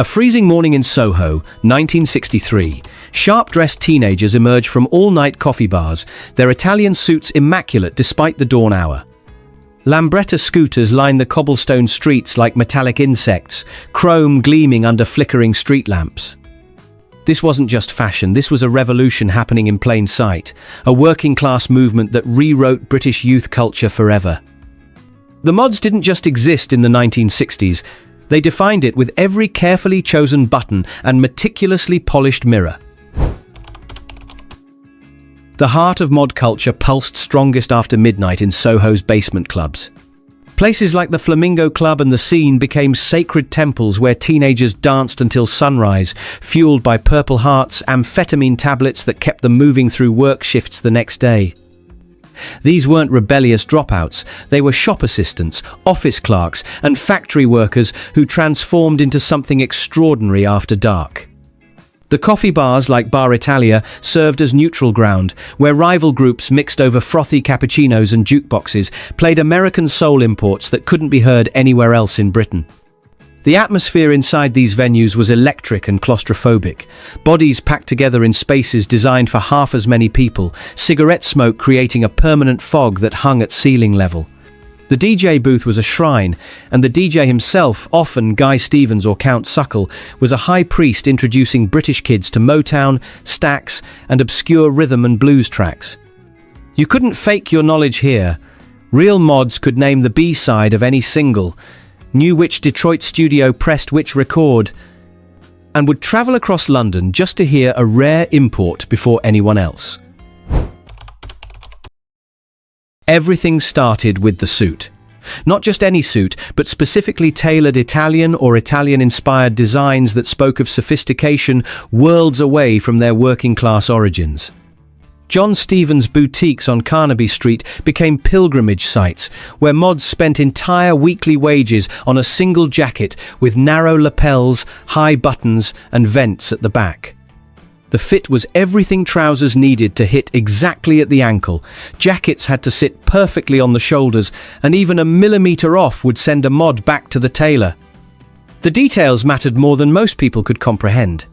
A freezing morning in Soho, 1963. Sharp-dressed teenagers emerge from all-night coffee bars, their Italian suits immaculate despite the dawn hour. Lambretta scooters line the cobblestone streets like metallic insects, chrome gleaming under flickering street lamps. This wasn't just fashion, this was a revolution happening in plain sight, a working-class movement that rewrote British youth culture forever. The mods didn't just exist in the 1960s, they defined it with every carefully chosen button and meticulously polished mirror. The heart of mod culture pulsed strongest after midnight in Soho's basement clubs. Places like the Flamingo Club and the Scene became sacred temples where teenagers danced until sunrise, fueled by Purple Heart's amphetamine tablets that kept them moving through work shifts the next day. These weren't rebellious dropouts, they were shop assistants, office clerks, and factory workers who transformed into something extraordinary after dark. The coffee bars like Bar Italia served as neutral ground, where rival groups mixed over frothy cappuccinos and jukeboxes played American soul imports that couldn't be heard anywhere else in Britain. The atmosphere inside these venues was electric and claustrophobic, bodies packed together in spaces designed for half as many people, cigarette smoke creating a permanent fog that hung at ceiling level. The DJ booth was a shrine, and the DJ himself, often Guy Stevens or Count Suckle, was a high priest introducing British kids to Motown, Stax, and obscure rhythm and blues tracks. You couldn't fake your knowledge here. Real mods could name the B-side of any single, knew which Detroit studio pressed which record, and would travel across London just to hear a rare import before anyone else. Everything started with the suit. Not just any suit, but specifically tailored Italian or Italian-inspired designs that spoke of sophistication worlds away from their working-class origins. John Stevens boutiques on Carnaby Street became pilgrimage sites, where mods spent entire weekly wages on a single jacket with narrow lapels, high buttons, and vents at the back. The fit was everything trousers needed to hit exactly at the ankle. Jackets had to sit perfectly on the shoulders, and even a millimeter off would send a mod back to the tailor. The details mattered more than most people could comprehend.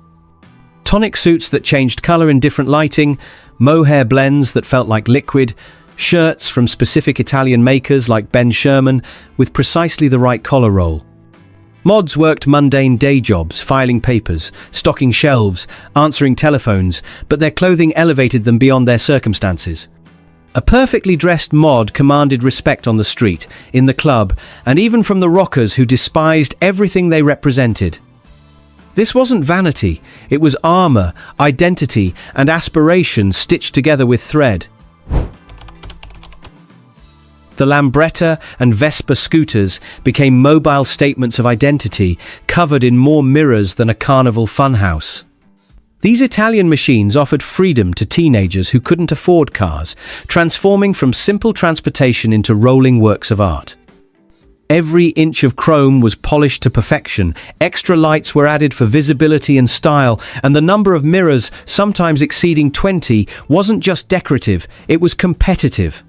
Tonic suits that changed color in different lighting, mohair blends that felt like liquid, shirts from specific Italian makers like Ben Sherman with precisely the right collar roll. Mods worked mundane day jobs, filing papers, stocking shelves, answering telephones, but their clothing elevated them beyond their circumstances. A perfectly dressed mod commanded respect on the street, in the club, and even from the rockers who despised everything they represented. This wasn't vanity, it was armor, identity, and aspiration stitched together with thread. The Lambretta and Vespa scooters became mobile statements of identity, covered in more mirrors than a carnival funhouse. These Italian machines offered freedom to teenagers who couldn't afford cars, transforming from simple transportation into rolling works of art. Every inch of chrome was polished to perfection, extra lights were added for visibility and style, and the number of mirrors, sometimes exceeding 20, wasn't just decorative, it was competitive.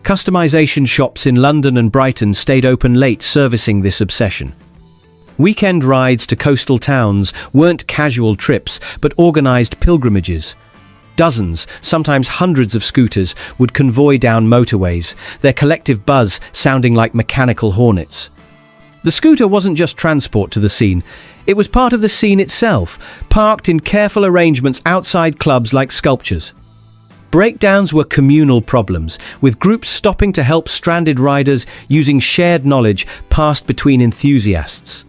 Customization shops in London and Brighton stayed open late, servicing this obsession. Weekend rides to coastal towns weren't casual trips, but organized pilgrimages. Dozens, sometimes hundreds of scooters would convoy down motorways, their collective buzz sounding like mechanical hornets. The scooter wasn't just transport to the scene, it was part of the scene itself, parked in careful arrangements outside clubs like sculptures. Breakdowns were communal problems, with groups stopping to help stranded riders using shared knowledge passed between enthusiasts.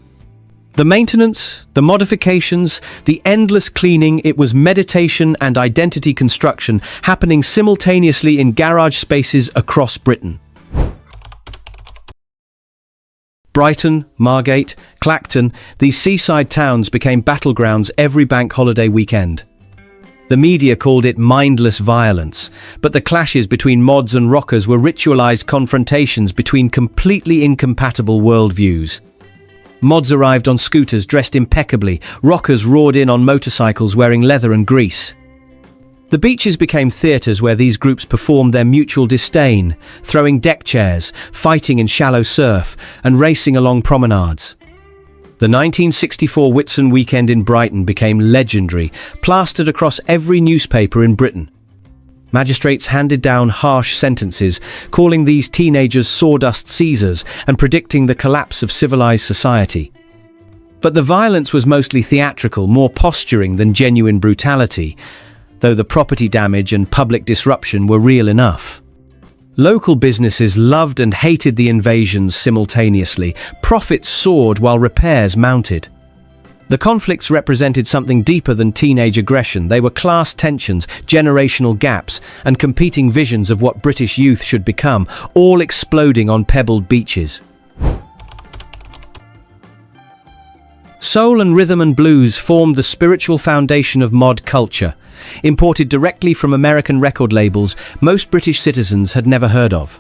The maintenance, the modifications, the endless cleaning, it was meditation and identity construction happening simultaneously in garage spaces across Britain. Brighton, Margate, Clacton, these seaside towns became battlegrounds every bank holiday weekend. The media called it mindless violence, but the clashes between mods and rockers were ritualized confrontations between completely incompatible worldviews. Mods arrived on scooters dressed impeccably, rockers roared in on motorcycles wearing leather and grease. The beaches became theatres where these groups performed their mutual disdain, throwing deck chairs, fighting in shallow surf, and racing along promenades. The 1964 Whitsun weekend in Brighton became legendary, plastered across every newspaper in Britain. Magistrates handed down harsh sentences, calling these teenagers sawdust Caesars and predicting the collapse of civilized society. But the violence was mostly theatrical, more posturing than genuine brutality, though the property damage and public disruption were real enough. Local businesses loved and hated the invasions simultaneously. Profits soared while repairs mounted. The conflicts represented something deeper than teenage aggression. They were class tensions, generational gaps, and competing visions of what British youth should become, all exploding on pebbled beaches. Soul and rhythm and blues formed the spiritual foundation of mod culture. Imported directly from American record labels most British citizens had never heard of.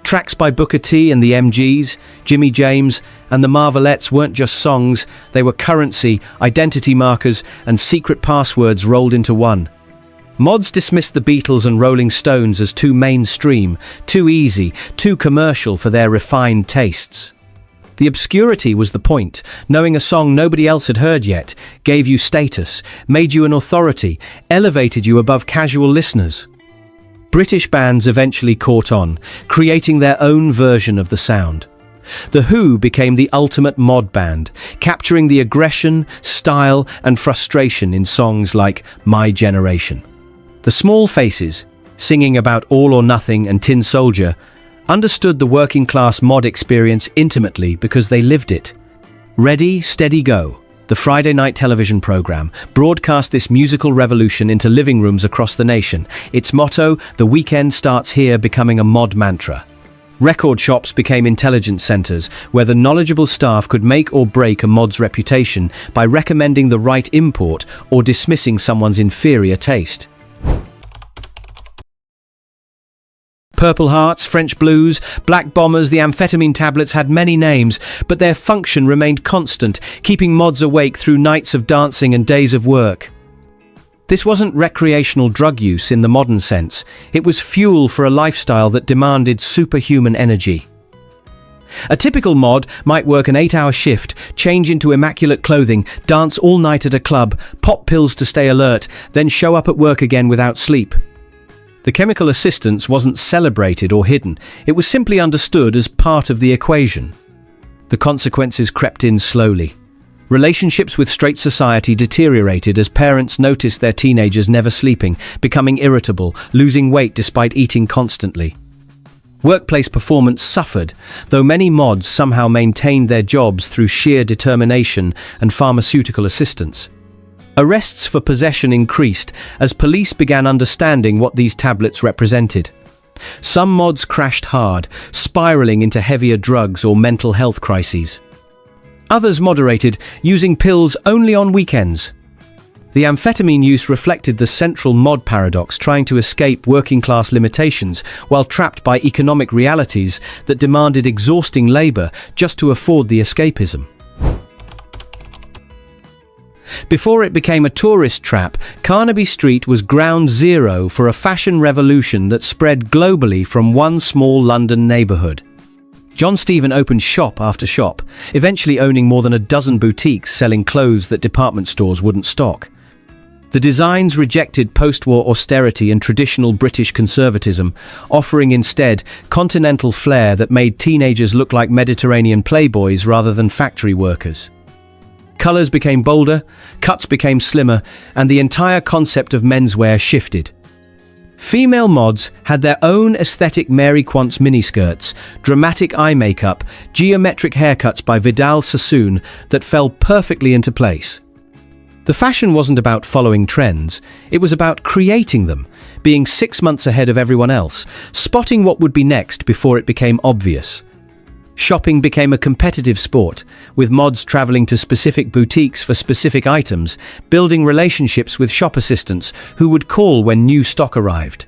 Tracks by Booker T and the MGs, Jimmy James, and the Marvelettes weren't just songs, they were currency, identity markers, and secret passwords rolled into one. Mods dismissed the Beatles and Rolling Stones as too mainstream, too easy, too commercial for their refined tastes. The obscurity was the point. Knowing a song nobody else had heard yet gave you status, made you an authority, elevated you above casual listeners. British bands eventually caught on, creating their own version of the sound. The Who became the ultimate mod band, capturing the aggression, style, and frustration in songs like My Generation. The Small Faces, singing about All or Nothing and Tin Soldier, understood the working-class mod experience intimately because they lived it. Ready, Steady, Go, the Friday night television program, broadcast this musical revolution into living rooms across the nation. Its motto, "The weekend starts here," becoming a mod mantra. Record shops became intelligence centers, where the knowledgeable staff could make or break a mod's reputation by recommending the right import or dismissing someone's inferior taste. Purple Hearts, French Blues, Black Bombers, the Amphetamine tablets had many names, but their function remained constant, keeping mods awake through nights of dancing and days of work. This wasn't recreational drug use in the modern sense. It was fuel for a lifestyle that demanded superhuman energy. A typical mod might work an 8-hour shift, change into immaculate clothing, dance all night at a club, pop pills to stay alert, then show up at work again without sleep. The chemical assistance wasn't celebrated or hidden. It was simply understood as part of the equation. The consequences crept in slowly. Relationships with straight society deteriorated as parents noticed their teenagers never sleeping, becoming irritable, losing weight despite eating constantly. Workplace performance suffered, though many mods somehow maintained their jobs through sheer determination and pharmaceutical assistance. Arrests for possession increased as police began understanding what these tablets represented. Some mods crashed hard, spiraling into heavier drugs or mental health crises. Others moderated, using pills only on weekends. The amphetamine use reflected the central mod paradox, trying to escape working-class limitations while trapped by economic realities that demanded exhausting labor just to afford the escapism. Before it became a tourist trap, Carnaby Street was ground zero for a fashion revolution that spread globally from one small London neighbourhood. John Stephen opened shop after shop, eventually owning more than a dozen boutiques selling clothes that department stores wouldn't stock. The designs rejected post-war austerity and traditional British conservatism, offering instead continental flair that made teenagers look like Mediterranean playboys rather than factory workers. Colours became bolder, cuts became slimmer, and the entire concept of menswear shifted. Female mods had their own aesthetic Mary Quant's miniskirts, dramatic eye makeup, geometric haircuts by Vidal Sassoon that fell perfectly into place. The fashion wasn't about following trends, it was about creating them, being 6 months ahead of everyone else, spotting what would be next before it became obvious. Shopping became a competitive sport, with mods traveling to specific boutiques for specific items, building relationships with shop assistants who would call when new stock arrived.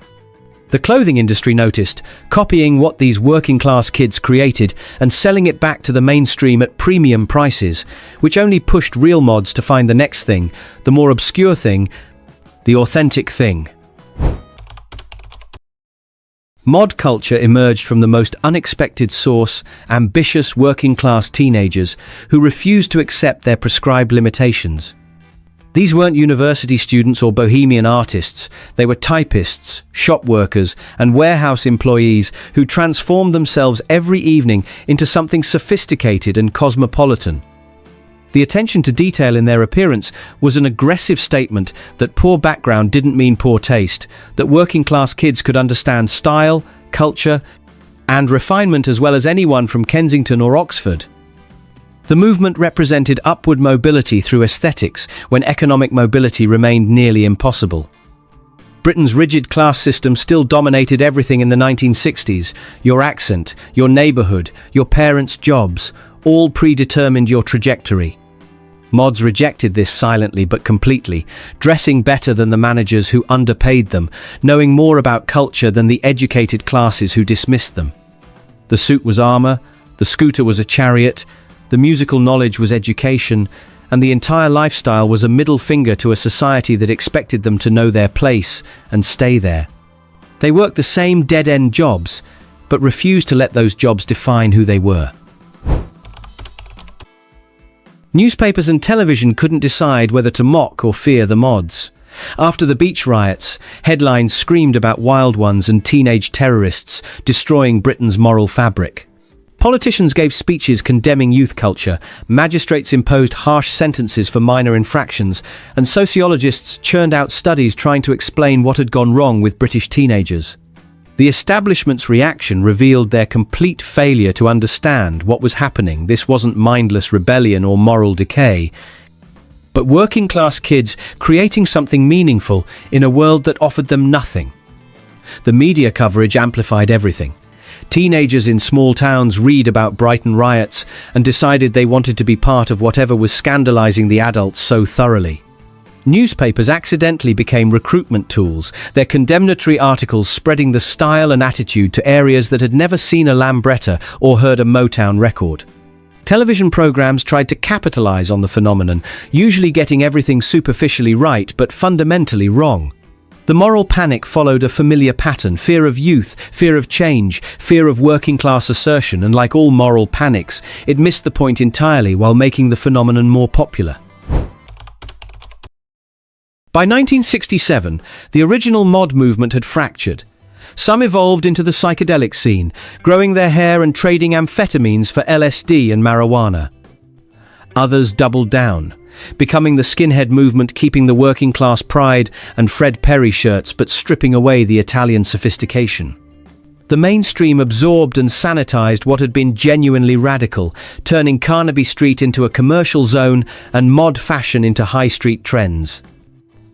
The clothing industry noticed, copying what these working-class kids created and selling it back to the mainstream at premium prices, which only pushed real mods to find the next thing, the more obscure thing, the authentic thing. Mod culture emerged from the most unexpected source: ambitious working-class teenagers who refused to accept their prescribed limitations. These weren't university students or bohemian artists. They were typists, shop workers, and warehouse employees who transformed themselves every evening into something sophisticated and cosmopolitan. The attention to detail in their appearance was an aggressive statement that poor background didn't mean poor taste, that working-class kids could understand style, culture, and refinement as well as anyone from Kensington or Oxford. The movement represented upward mobility through aesthetics when economic mobility remained nearly impossible. Britain's rigid class system still dominated everything in the 1960s. Your accent, your neighbourhood, your parents' jobs, all predetermined your trajectory. Mods rejected this silently but completely, dressing better than the managers who underpaid them, knowing more about culture than the educated classes who dismissed them. The suit was armour, the scooter was a chariot, the musical knowledge was education, and the entire lifestyle was a middle finger to a society that expected them to know their place and stay there. They worked the same dead-end jobs, but refused to let those jobs define who they were. Newspapers and television couldn't decide whether to mock or fear the mods. After the beach riots, headlines screamed about wild ones and teenage terrorists destroying Britain's moral fabric. Politicians gave speeches condemning youth culture, magistrates imposed harsh sentences for minor infractions, and sociologists churned out studies trying to explain what had gone wrong with British teenagers. The establishment's reaction revealed their complete failure to understand what was happening. This wasn't mindless rebellion or moral decay, but working-class kids creating something meaningful in a world that offered them nothing. The media coverage amplified everything. Teenagers in small towns read about Brighton riots and decided they wanted to be part of whatever was scandalizing the adults so thoroughly. Newspapers accidentally became recruitment tools, their condemnatory articles spreading the style and attitude to areas that had never seen a Lambretta or heard a Motown record. Television programs tried to capitalize on the phenomenon, usually getting everything superficially right but fundamentally wrong. The moral panic followed a familiar pattern: fear of youth, fear of change, fear of working-class assertion, and like all moral panics, it missed the point entirely while making the phenomenon more popular. By 1967, the original mod movement had fractured. Some evolved into the psychedelic scene, growing their hair and trading amphetamines for LSD and marijuana. Others doubled down, becoming the skinhead movement, keeping the working-class pride and Fred Perry shirts but stripping away the Italian sophistication. The mainstream absorbed and sanitized what had been genuinely radical, turning Carnaby Street into a commercial zone and mod fashion into high street trends.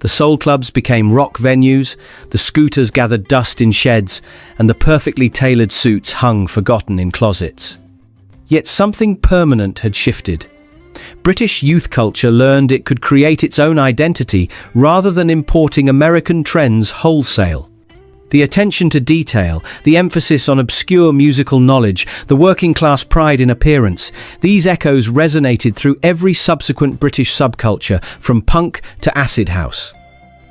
The soul clubs became rock venues, the scooters gathered dust in sheds, and the perfectly tailored suits hung forgotten in closets. Yet something permanent had shifted. British youth culture learned it could create its own identity rather than importing American trends wholesale. The attention to detail, the emphasis on obscure musical knowledge, the working-class pride in appearance, these echoes resonated through every subsequent British subculture, from punk to acid house.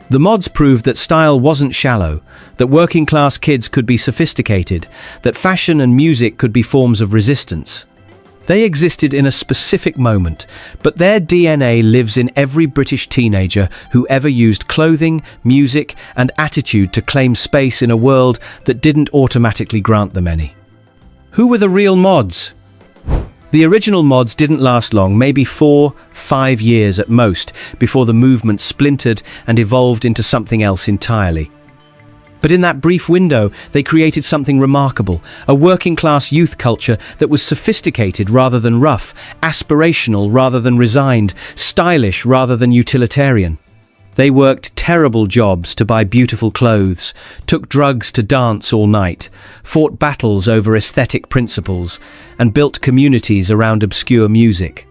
The mods proved that style wasn't shallow, that working-class kids could be sophisticated, that fashion and music could be forms of resistance. They existed in a specific moment, but their DNA lives in every British teenager who ever used clothing, music, and attitude to claim space in a world that didn't automatically grant them any. Who were the real mods? The original mods didn't last long, maybe 4-5 years at most, before the movement splintered and evolved into something else entirely. But in that brief window, they created something remarkable, a working-class youth culture that was sophisticated rather than rough, aspirational rather than resigned, stylish rather than utilitarian. They worked terrible jobs to buy beautiful clothes, took drugs to dance all night, fought battles over aesthetic principles, and built communities around obscure music.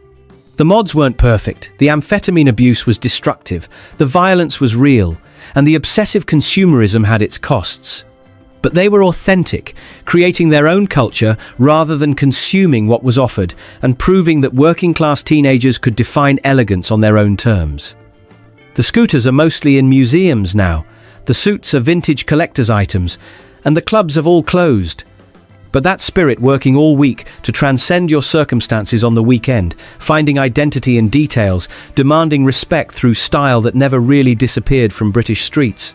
The mods weren't perfect, the amphetamine abuse was destructive, the violence was real, and the obsessive consumerism had its costs. But they were authentic, creating their own culture rather than consuming what was offered, and proving that working-class teenagers could define elegance on their own terms. The scooters are mostly in museums now, the suits are vintage collector's items, and the clubs have all closed. But that spirit working all week to transcend your circumstances on the weekend, finding identity in details, demanding respect through style that never really disappeared from British streets.